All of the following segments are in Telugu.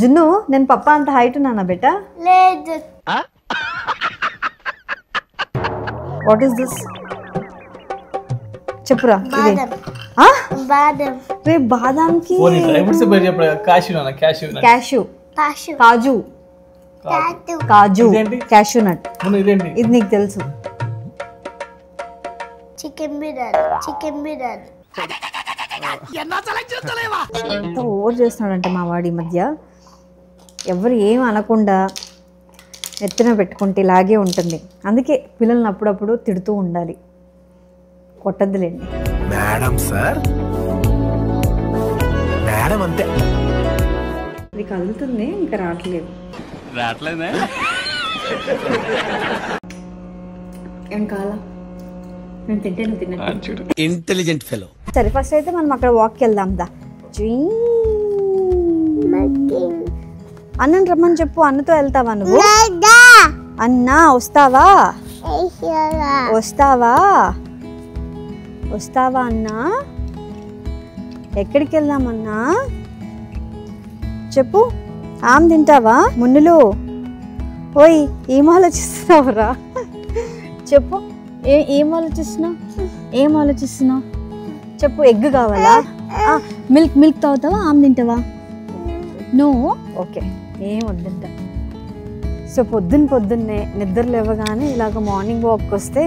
జున్ను నేను పప్ప అంత హైట్ ఉన్నానా బేటా? లేదు. What is this? చెప్పురా. బాదం. రే బాదాంకి క్యాష్యూ కాజు కాజు క్యాష్యూ నట్. ఇది నీకు తెలుసు. చికెన్ బిర్యానీ. ఎంత ఓవర్ చేస్తున్నాడంటే మా వాడి మధ్య. ఎవరు ఏం అనకుండా ఎత్తున పెట్టుకుంటే ఇలాగే ఉంటుంది. అందుకే పిల్లల్ని అప్పుడప్పుడు తిడుతూ ఉండాలి, కొట్టద్దులేండి. మేడం సార్ మేడం అంతే. ఇది కదులుతుంది, ఇంకా రావట్లేదు. ఏం కావాలా? నేను తింటే నువ్వు తిన్నట్టు. Intelligent fellow. సరే ఫస్ట్ అయితే మనం అక్కడ వాక్కి వెళ్దాం దా. అన్నని రమ్మని చెప్పు. అన్నతో వెళ్తావా నువ్వు? అన్నా వస్తావా? వస్తావా అన్నా? ఎక్కడికి వెళ్దామన్నా చెప్పు. ఆమె తింటావా? మున్నులు ఓయ్ ఏం ఆలోచిస్తున్నావురా? చెప్పు. ఏం ఆలోచిస్తున్నావు చెప్పు. ఎగ్ కావాలా? మిల్క్ తాగుతావా? ఆమె తింటావా? నువ్వు ఓకే ఏం వద్దంట. సో పొద్దున్నే నిద్ర లేవగానే ఇలాగ మార్నింగ్ వాక్ వస్తే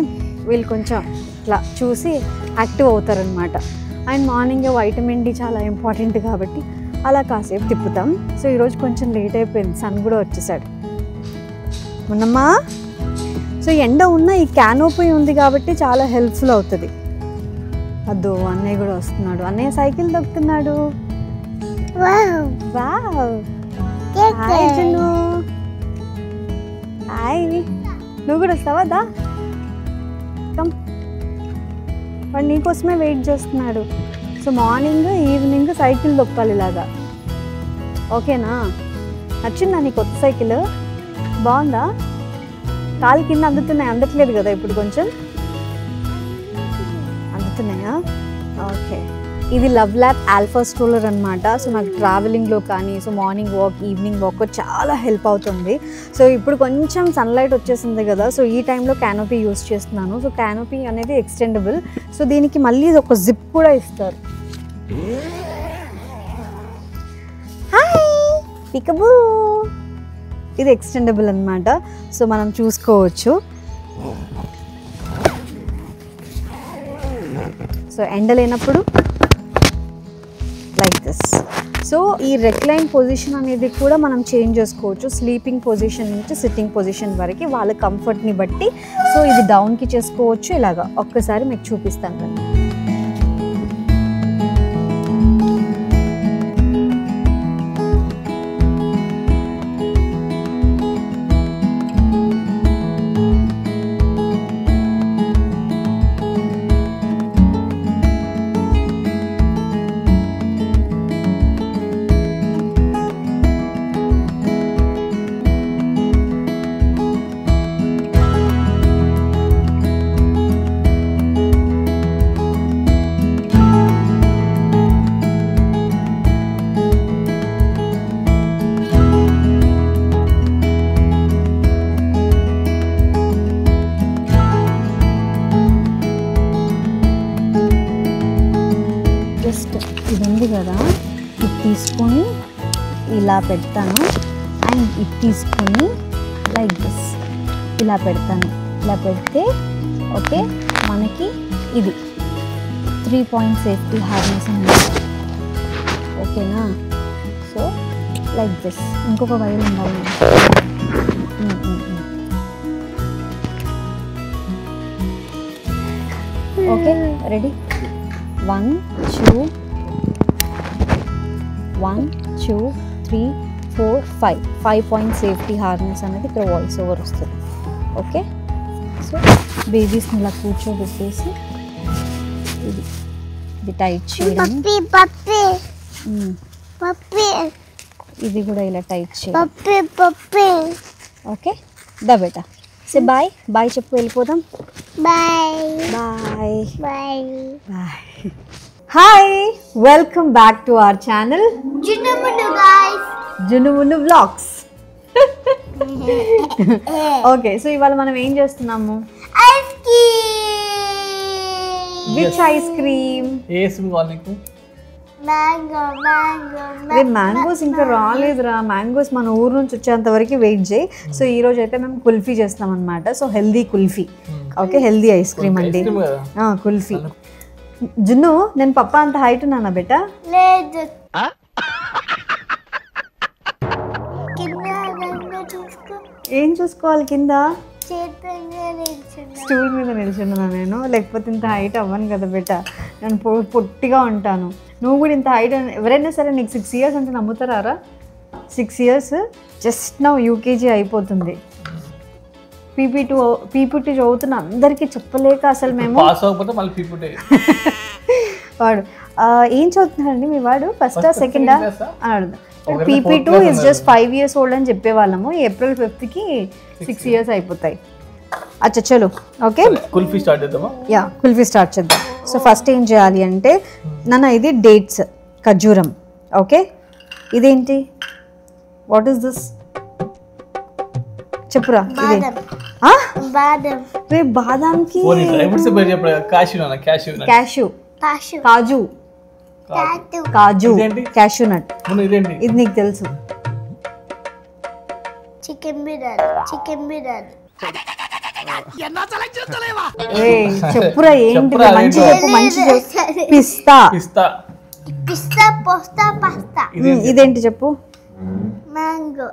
వీళ్ళు కొంచెం ఇట్లా చూసి యాక్టివ్ అవుతారనమాట. అండ్ మార్నింగ్ వైటమిన్ డి చాలా ఇంపార్టెంట్ కాబట్టి అలా కాసేపు తిప్పుతాం. సో ఈరోజు కొంచెం లేట్ అయిపోయింది, సన్ కూడా వచ్చేసాడు. ఉన్నమ్మా. సో ఎండ ఉన్న ఈ క్యానోపీ ఉంది కాబట్టి చాలా హెల్ప్ఫుల్ అవుతుంది. అదో అన్నయ్య కూడా వస్తున్నాడు. అన్నయ్య సైకిల్ దొక్కుతున్నాడు. నువ్వు కూడా వస్తావా? దా కమ్. వాడు నీకోసమే వెయిట్ చేస్తున్నాడు. సో మార్నింగ్ ఈవినింగ్ సైకిల్ దొక్కాలి ఇలాగా. ఓకేనా? నచ్చిందా నీ కొత్త సైకిల్? బాగుందా? కాలు కింద అందట్లేదు కదా ఇప్పుడు? కొంచెం అందుతున్నాయా? ఓకే. ఇది లవ్ ల్యాబ్ ఆల్ఫా స్ట్రోలర్ అనమాట. సో నాకు ట్రావెలింగ్లో కానీ so morning walk evening walk చాలా హెల్ప్ అవుతుంది. సో ఇప్పుడు కొంచెం సన్లైట్ వచ్చేసింది కదా, సో ఈ టైంలో క్యానోపీ యూస్ చేస్తున్నాను. సో క్యానోపీ అనేది ఎక్స్టెండబుల్. సో దీనికి మళ్ళీ ఒక జిప్ కూడా ఇస్తారు. హాయ్ పికబూ. ఇది ఎక్స్టెండబుల్ అనమాట. సో మనం చూసుకోవచ్చు. సో ఎండ లేనప్పుడు లైక్ దిస్. సో ఈ రెక్లైన్ పొజిషన్ అనేది కూడా మనం చేంజ్ చేసుకోవచ్చు. స్లీపింగ్ పొజిషన్ నుంచి సిట్టింగ్ పొజిషన్ వరకు వాళ్ళ కంఫర్ట్ని బట్టి. సో ఇది డౌన్కి చేసుకోవచ్చు. ఇలాగా ఒక్కసారి మీకు చూపిస్తాను కదా. ఇది ఉంది కదా, ఇది తీసుకొని ఇలా పెడతాను. అండ్ ఇది తీసుకొని లైక్ దిస్ ఇలా పెడతాను. ఇలా పెడితే ఓకే మనకి ఇది 3 పాయింట్ సేఫ్టీ హార్నెస్ అన్నమాట. ఓకేనా? So like this. ఇంకొక వైర్ ఉండాలి. Okay ready? 1 2 3 4 5 point safety harness అనేది ఇక్కడ వాయిస్ ఓవర్ వస్తుంది. ఓకే. సో బేబీస్ని ఇలా కూర్చోబెట్టేసి ఇది టైట్ చేయడం, ఇది కూడా ఇలా టైట్ చేయడం. ఓకే దా బేటా. సే బాయ్ బాయ్ చెప్పు, వెళ్ళిపోదాం. Bye bye bye bye. Hi, welcome back to our channel. Junnu Munnu vlogs. Okay, so ఇవాళ మనం ఏం చేస్తున్నాము? Ice cream. Which ice cream? ఏ ఐస్క్రీమ్ కావాలి నీకు? మ్యాంగో మ్యాంగోస్ ఇంకా రాలేదురా. మ్యాంగోస్ మన ఊరు నుంచి వచ్చేంత వరకు వెయిట్ చేయి. సో ఈ రోజు అయితే మేము కుల్ఫీ చేస్తాం అనమాట. So healthy kulfi. Okay, healthy ice cream అండి. కుల్ఫీ. జున్ను, నేను పప్ప అంత హైట్ ఉన్నానా బెట? లేదు. చూసుకో. ఏం చూసుకోవాలి కింద? చేతులు స్టూల్ మీద నిల్చున్నా నేను, లేకపోతే ఇంత హైట్ అవ్వను కదా బెట. నేను పొట్టిగా ఉంటాను. నువ్వు కూడా ఇంత హైట్. ఎవరైనా సరే నీకు 6 years అంటే నమ్ముతారా? 6 years జస్ట్ నా యూకేజీ అయిపోతుంది. పీపీటీ చదువుతున్న అందరికీ చెప్పలేక అసలు మేము వాడు ఏం చదువుతున్నారండి మీ వాడు? ఫస్టా సెకండా అని అడుగుతాం. PP2 is just 5 years old అని చెప్పేవాళ్ళము. April 5th 6 years అయిపోతాయి. అచ్చా చలో. ఓకే, కుల్ఫీ స్టార్ట్ చేద్దామా? యా, కుల్ఫీ స్టార్ట్ చేద్దాం. సో ఫస్ట్ ఏం చేయాలి అంటే నాన్న, ఇది డేట్స్, ఖర్జూరం. ఓకే, ఇదేంటి? What is this? చెప్పురా. ఇదే బాదం. రే బాదాంకి క్యాష్యూ, కాజు, కాజు, క్యాష్యూ నట్. ఇది నీకు తెలుసు. చికెన్ బిర్యానీ. చెప్పురా ఏంటి? మంచి చెప్పు, మంచి చెప్పు. పిస్తా. పాస్తా. ఇదేంటి చెప్పు? మ్యాంగో.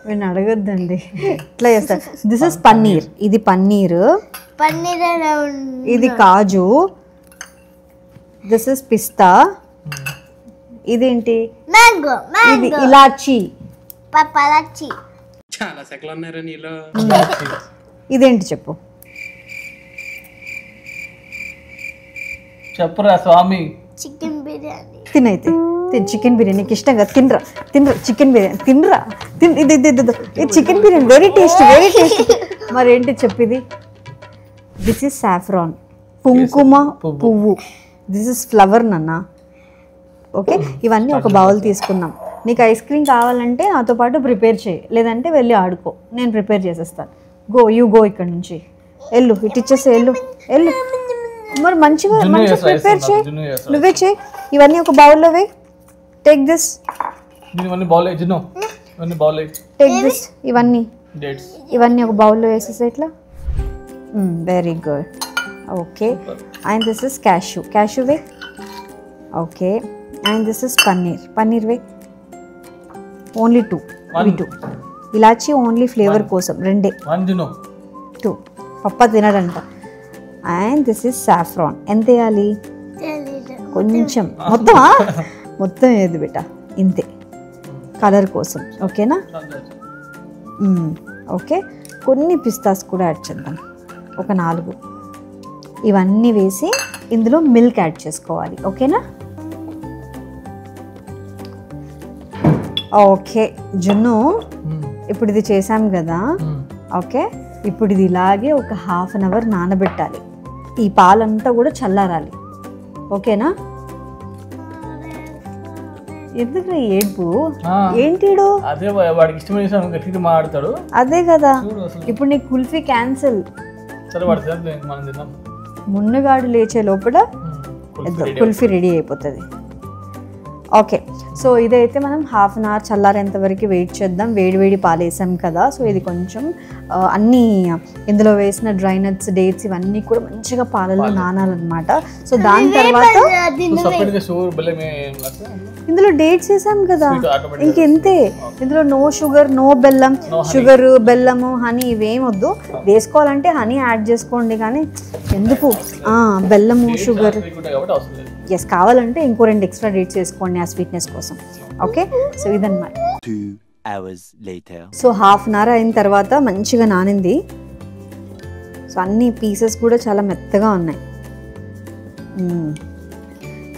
నేను అడగద్దండి, ఇట్లా చేస్తా. This is paneer. ఇది పన్నీర్. ఇది కాజు. దిస్ ఇస్ పిస్తా. ఇదేంటి? మ్యాంగో. ఇది ఇలాచి. చాలా సెకలు ఉన్నారా నీలో? ఇదేంటి చెప్పు? చెప్పురా స్వామి. చికెన్ బిర్యానీ. తినైతే చికెన్ బిర్యానీ నీకు ఇష్టంగా తినరా. చికెన్ బిర్యానీ తినరా. ఇది చికెన్ బిర్యానీ వెరీ టేస్టీ. మరి ఏంటి చెప్పిది? దిస్ ఇస్ సాఫ్రాన్, కుంకుమ పువ్వు. దిస్ ఇస్ ఫ్లవర్ నాన్న. ఓకే, ఇవన్నీ ఒక బౌల్ తీసుకుందాం. నీకు ఐస్ క్రీమ్ కావాలంటే నాతో పాటు ప్రిపేర్ చేయి, లేదంటే వెళ్ళి ఆడుకో, నేను ప్రిపేర్ చేసేస్తాను. గో ఇక్కడ నుంచి వెళ్ళు. ఇటు ఇచ్చేసి వెళ్ళు. మరి మంచిగా ప్రిపేర్ చేయి. నువ్వే చేయి. ఇవన్నీ ఒక బౌల్లో వేయి. Take this. Take this. ఇవన్నీ ఒక బౌల్లో వేసేసి ఇట్లా. Very good. Okay, and this is cashew whey. Okay, and this is paneer whey. Only 2. ఇలాచి ఓన్లీ ఫ్లేవర్ కోసం 2. పప్ప తినడంట. And this is saffron. ఎంత వేయాలి? కొంచెం. మొత్తం ఏది బేట? ఇంతే, కలర్ కోసం. ఓకేనా? ఓకే, కొన్ని పిస్తాస్ కూడా యాడ్ చేద్దాం, ఒక 4. ఇవన్నీ వేసి ఇందులో మిల్క్ యాడ్ చేసుకోవాలి. ఓకేనా? ఓకే జున్ను, ఇప్పుడు ఇది చేసాం కదా. ఓకే, ఇప్పుడు ఇది ఇలాగే ఒక 1/2 hour నానబెట్టాలి. ఈ పాలంతా కూడా చల్లారాలి. ఓకేనా? ఎందుకు ఏడుపు? ఏంటిడు? అదే కదా. ఇప్పుడు నీకు కుల్ఫీ క్యాన్సిల్. మున్నగాడు లేచే లోపల కుల్ఫీ రెడీ అయిపోతుంది. ఓకే, సో ఇదైతే మనం 1/2 hour చల్లారేంత వరకు వెయిట్ చేద్దాం. వేడి పాలు వేసాం కదా. సో ఇది కొంచెం అన్నీ ఇందులో వేసిన డ్రై నట్స్, డేట్స్ ఇవన్నీ కూడా మంచిగా పాలలో నానాలన్నమాట. సో దాని తర్వాత ఇందులో డేట్స్ వేసాం కదా, ఇంకెంతే. ఇందులో నో షుగర్, నో బెల్లం. షుగర్, బెల్లము, హనీ ఇవేం వద్దు. వేసుకోవాలంటే హనీ యాడ్ చేసుకోండి, కానీ ఎందుకు బెల్లము, షుగర్. ఎస్, కావాలంటే ఇంకో 2 extra డేట్స్ వేసుకోండి ఆ స్వీట్నెస్ కోసం. ఓకే, సో ఇదన్నమాట. 2 hours later. సో 1/2 hour అయిన తర్వాత మంచిగా నానింది. సో అన్ని పీసెస్ కూడా చాలా మెత్తగా ఉన్నాయి.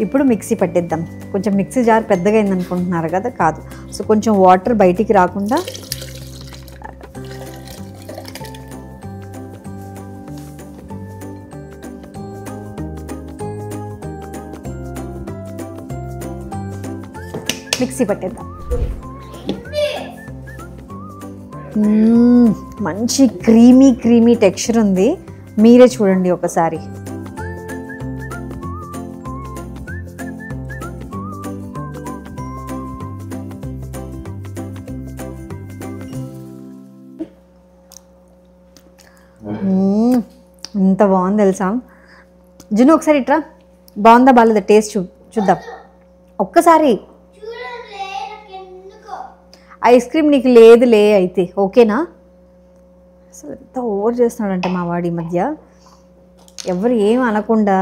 ఇప్పుడు మిక్సీ పట్టేద్దాం. కొంచెం మిక్సీ జార్ పెద్దగా అయింది అనుకుంటున్నారు కదా, కాదు. సో కొంచెం వాటర్ బయటికి రాకుండా మిక్సీ పట్టేద్దాం. మంచి క్రీమీ టెక్స్చర్ ఉంది, మీరే చూడండి ఒకసారి. ఇంత బాగుంది తెలుసా. జున్ను ఒకసారి ఇట్రా, బాగుందా బాగాలేదా టేస్ట్ చూద్దాం ఒక్కసారి. ఐస్ క్రీమ్ నీకు లేదులే అయితే, ఓకేనా? అసలు ఎంత ఓవర్ చేస్తున్నాడంటే మా వాడి మధ్య. ఎవరు ఏం అనకుండా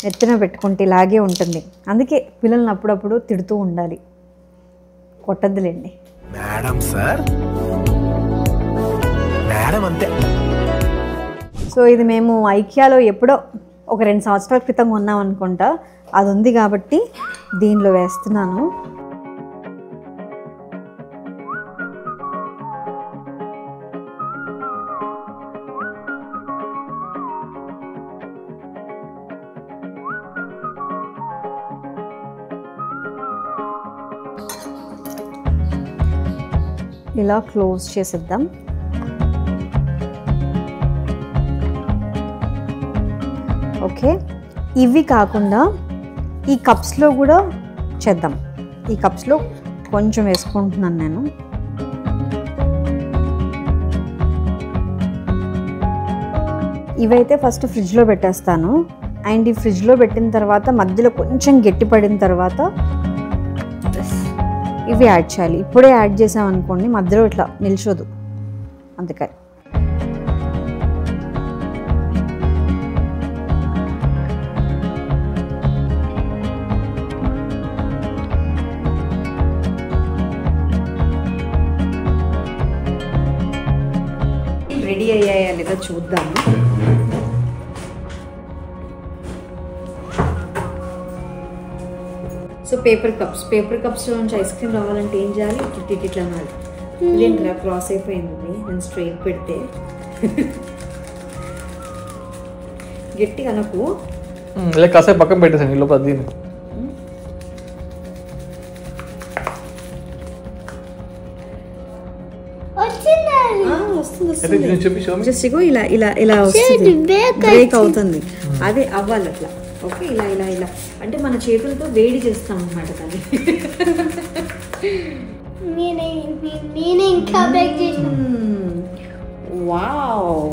ఎత్తున పెట్టుకుంటే ఇలాగే ఉంటుంది. అందుకే పిల్లల్ని అప్పుడప్పుడు తిడుతూ ఉండాలి, కొట్టద్దులేండి. మేడం సార్, మేడం అంతే. సో ఇది మేము ఐకియాలో ఎప్పుడో ఒక 2 సంవత్సరాల క్రితం కొన్నాం అనుకుంటా. అది ఉంది కాబట్టి దీనిలో వేస్తున్నాను. ఇలా క్లోజ్ చేసేద్దాం. ఓకే, ఇవి కాకుండా ఈ కప్స్లో కూడా చేద్దాం. ఈ కప్స్లో కొంచెం వేసుకుంటున్నాను నేను. ఇవైతే ఫస్ట్ ఫ్రిడ్జ్లో పెట్టేస్తాను. అండ్ ఈ ఫ్రిడ్జ్లో పెట్టిన తర్వాత మధ్యలో కొంచెం గట్టి పడిన తర్వాత ఇవి యాడ్ చేయాలి. ఇప్పుడే యాడ్ చేసామనుకోండి మధ్యలో ఇట్లా నిల్చోదు, అందుకని. రెడీ అయ్యాయా లేదా చూద్దాము. సో పేపర్ కప్స్లో నుంచి ఐస్ క్రీమ్ రావాలంటే ఏం చేయాలి? ఇట్లా అనాలి. ఇదేంట్రా క్రాస్ అయిపోయింది, నేను స్ట్రైట్ పెడితే. గట్టిగా అనకు, కాసేపు పక్కన పెట్టేసాను ఈ లోపల దీన్ని. జస్ట్ ఇగో ఇలా ఇలా ఇలా వస్తుంది, బ్రేక్ అవుతుంది. అదే అవ్వాలి అట్లా. ఓకే, ఇలా ఇలా ఇలా అంటే మన చేతులతో వేడి చేస్తాం అన్నమాట దాన్ని. వావ్,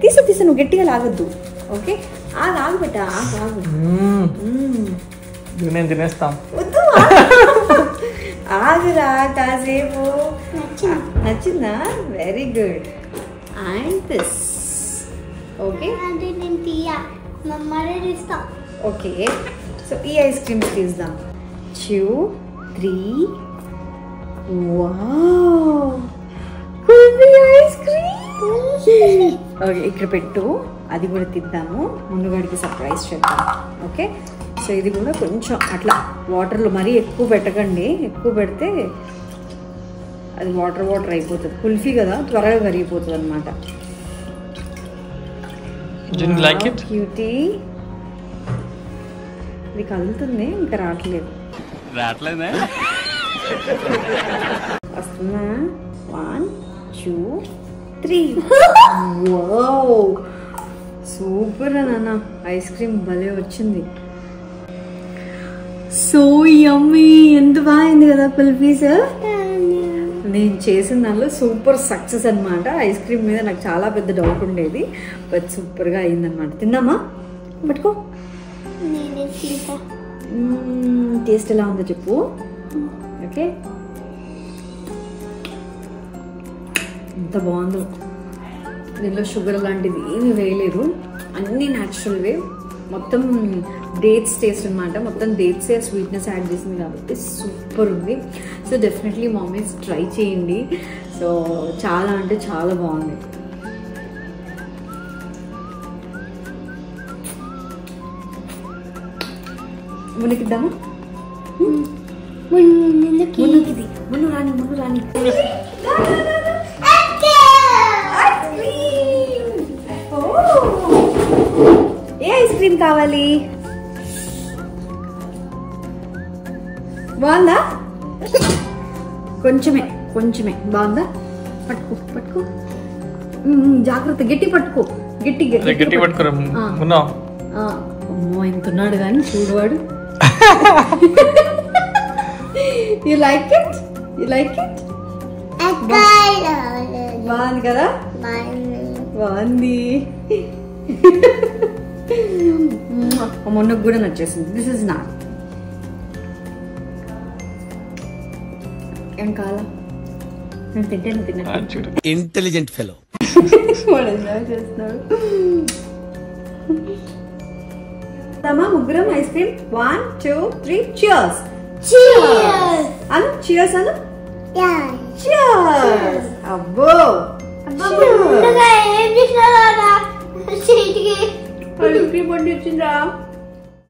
తీసా నువ్వు గట్టిగా లాగద్దు. ఓకే, ఆగు పెట్ట, ఆగు. నేను తినేస్తాం. వద్దు, ఆగురా కాసేపు. నచ్చిందా? Very good. And this. Okay okay, so ఈ ఐస్ క్రీమ్స్ తీద్దాం. 2, 3. Wow, kulfi ice cream. Okay, ఇక్కడ పెట్టు, అది కూడా తీద్దాము. ముందుగాడికి సర్ప్రైజ్ చేద్దాం. ఓకే, సో ఇది కూడా కొంచెం అట్లా వాటర్లో మరీ ఎక్కువ పెట్టకండి. ఎక్కువ పెడితే అది వాటర్ అయిపోతుంది. కుల్ఫీ కదా, త్వరగా కరిగిపోతుంది అనమాట. క్యూటీ, ఇది కదులుతుంది, ఇంకా రావట్లేదు. వస్తుందా? 1, 2, 3. వావ్, సూపర్ నాన్న, ఐస్ క్రీమ్ భలే వచ్చింది. సో యమ్మీ, ఎంత బాగుంది కదా కుల్ఫీస్. నేను చేసిన దానిలో సూపర్ సక్సెస్ అనమాట. ఐస్ క్రీమ్ మీద నాకు చాలా పెద్ద డౌట్ ఉండేది, బట్ సూపర్గా అయిందనమాట. తిందామా? పట్టుకో. టేస్ట్ ఎలా ఉందో చెప్పు. ఓకే, ఎంత బాగుందో. దీనిలో షుగర్ లాంటిది ఏమీ వేయలేదు, అన్నీ న్యాచురల్వే. మొత్తం డేట్స్ టేస్ట్ అనమాట. మొత్తం డేట్సే స్వీట్నెస్ యాడ్ చేసింది కాబట్టి సూపర్ ఉంది. సో డెఫినెట్లీ మామీస్ ట్రై చేయండి. సో చాలా అంటే చాలా బాగుంది. మునికిద్దామా? ముందు రాని. ఏ ఐస్ క్రీమ్ కావాలి? బాగుందా? కొంచెమే కొంచెమే. బాగుందా? పట్టుకో పట్టుకో. జాగ్రత్త, గట్టి పట్టుకో. గట్టి గట్టి పట్టుకోరా మున్నా. అమ్మో ఎంతున్నాడు కానీ చూడువాడు. You like it? You like it? బాగుంది కదా? బాగుంది. మొన్నకు కూడా నచ్చేసింది. This is not. ఏం కావాలా? నేను తింటాను తిన్నా. Intelligent fellow. వాడు ఎంజాయ్ చేస్తున్నాడు. ముగ్గురం ఐస్ క్రీమ్. 1 2 3 చియర్స్. అను చియర్స్ అను. చియర్స్. అబ్బో ఏం చేసినా ఐస్ క్రీమ్ పండి వచ్చిందా?